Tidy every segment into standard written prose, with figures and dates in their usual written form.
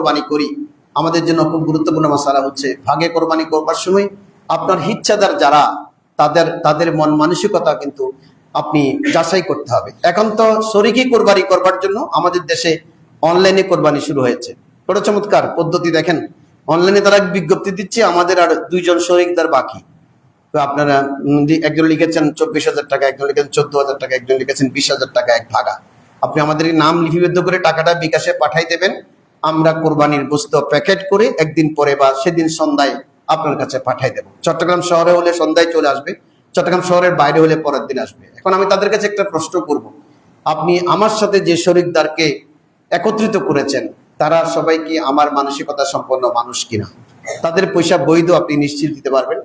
কোরবানি করি, আমাদের জন্য খুব গুরুত্বপূর্ণ মাসালা হচ্ছে ভাগে কোরবানি করবার সময় আপনার হিচ্ছাদার যারা তাদের মন মানসিকতা কিন্তু আপনি যাচাই করতে হবে। এখন তো শরীকি কোরবানি করবার জন্য আমাদের দেশে অনলাইনে কোরবানি শুরু হয়েছে। বড় চমৎকার পদ্ধতি। দেখেন অনলাইনে তারা বিজ্ঞপ্তি দিচ্ছে, আমাদের আর 2 জন শরিকদার বাকি। তো আপনারা একজন লিখেছেন 24,000 টাকা, একজন লিখেছেন 14,000 টাকা, একজন লিখেছেন 20,000 টাকা এক ভাগা। আপনি আমাদের নাম লিপিবদ্ধ করে টাকাটা বিকাশে পাঠাই দেবেন, আমরা কোরবানির গোশত প্যাকেট করে একদিন পরে বা সেদিন সন্ধ্যায় আপনার কাছে পাঠাই দেব। চট্টগ্রাম শহরে হলে সন্ধ্যায় চলে আসবে, চট্টগ্রাম শহরের বাইরে হলে পরের দিন আসবে। এখন আমি তাদের কাছে একটা প্রশ্ন করব, আপনি আমার সাথে যে শরিকদারকে একত্রিত করেছেন তারা সবাই কি আমার মানসিকতা সম্পন্ন মানুষ কিনা? তাদের পয়সা বৈধ আপনি নিশ্চিত দিতে পারবেন?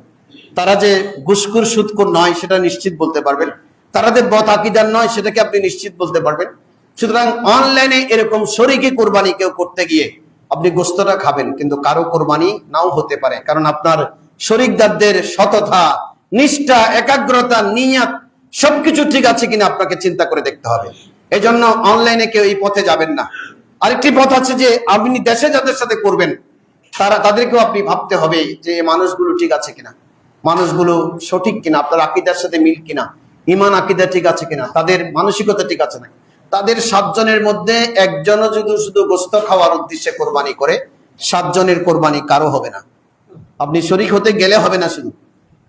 তারা যে ঘুষখোর সুদখোর নয় সেটা নিশ্চিত বলতে পারবেন? তারা যে বদ আকীদার নয় সেটাকে আপনি নিশ্চিত বলতে পারবেন? সুতরাং অনলাইনে এরকম শরীকি কোরবানি কেউ করতে গিয়ে আপনি গোশতটা খাবেন, কিন্তু কারো কোরবানি নাও হতে পারে, কারণ আপনার শরিকদারদের সততা, নিষ্ঠা, একাগ্রতা, নিয়ত সবকিছু ঠিক আছে কিনা আপনাকে চিন্তা করে দেখতে হবে। এই জন্য অনলাইনে কেউ এই পথে যাবেন না। আরেকটি পথ আছে যে আপনি দেশে যাদের সাথে করবেন তাদেরকেও আপনি ভাবতে হবে যে মানুষগুলো ঠিক আছে কিনা, মানুষগুলো সঠিক কিনা, আপনার আকীদার সাথে মিল কিনা, ঈমান আকীদা ঠিক আছে কিনা, তাদের মানসিকতা ঠিক আছে না। তাদের 7 জনের মধ্যে একজনও যদি শুধু গোশত খাওয়ার উদ্দেশ্যে কোরবানি করে, 7 জনের কোরবানি কারো হবে না। আপনি শরীক হতে গেলে হবে না। শুধু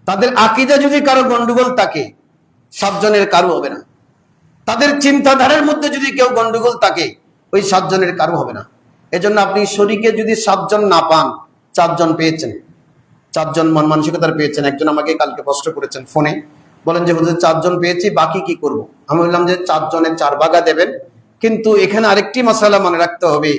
তাদের আকীদা যদি কারো গন্ডগোল থাকে 7 জনের কারো হবে না। তাদের চিন্তাধারার মধ্যে যদি কেউ গন্ডগোল থাকে ওই 7 জনের কারো হবে না। এজন্য আপনি শরীকে যদি 7 জন না পান, 4 জন পেয়েছেন, 4 জন মন মানসিকতার পেয়েছেন। একজন আমাকে কালকে প্রশ্ন করেছেন ফোনে, বলেন যে হুজুর 4 জন পেয়েছি, বাকি কি করব? আমি বললাম যে 4 জনের 4 ভাগা দেবেন, কিন্তু এখানে আরেকটি মাসালা মনে রাখতে হবে,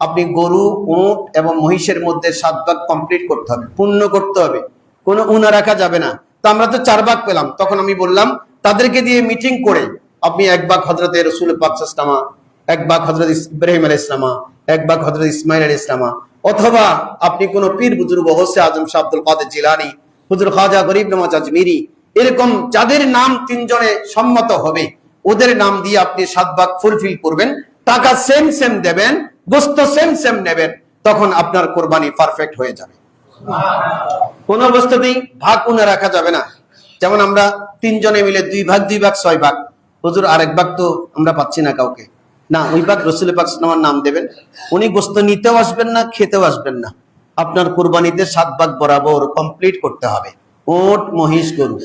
আপনি গরু, উট এবং মহিষের মধ্যে 7 ভাগ কমপ্লিট করতে হবে, পূর্ণ করতে হবে, কোনো উনা রাখা যাবে না। তো আমরা তো 4 ভাগ পেলাম। তখন আমি বললাম তাদেরকে দিয়ে মিটিং করে আপনি 1 ভাগ হযরতে রাসূল পাক সাল্লাল্লাহু আলাইহি ওয়াসাল্লাম, 1 ভাগ হযরত ইব্রাহিম আলাইহিস সালাম, 1 ভাগ হযরত ইসমাঈল আলাইহিস সালাম, অথবা আপনি কোন পীর বুজুর্গ গৌসে আজম শাহ আব্দুল কাদের জিলানী, হুজুর খাজা গরিব নওয়াজ আজমিরি, এরকম যাদের নাম 3 জনে সম্মত হবে ওদের নাম দিয়ে আপনি 7 ভাগ ফুলফিল করবেন, টাকা সেম সেম দেবেন, গোশত সেম সেম নেবেন, তখন আপনার কোরবানি পারফেক্ট হয়ে যাবে। কোন অবস্থাতেই ভাগ উনা রাখা যাবে না। যেমন আমরা 3 জনে মিলে 2 ভাগ 2 ভাগ 6 ভাগ, হুজুর আরেক ভাগ তো আমরা পাচ্ছি না কাউকে, না ওই ভাগ রাসূল পাক সাল্লাল্লাহু আলাইহি ওয়াসাল্লামের নাম দেবেন। উনি গোশত নিতেও আসবেন না, খেতেও আসবেন না। আপনার কুরবানিতে 7 ভাগ বরাবর কমপ্লিট করতে হবে, উট, মহিষ, গরু।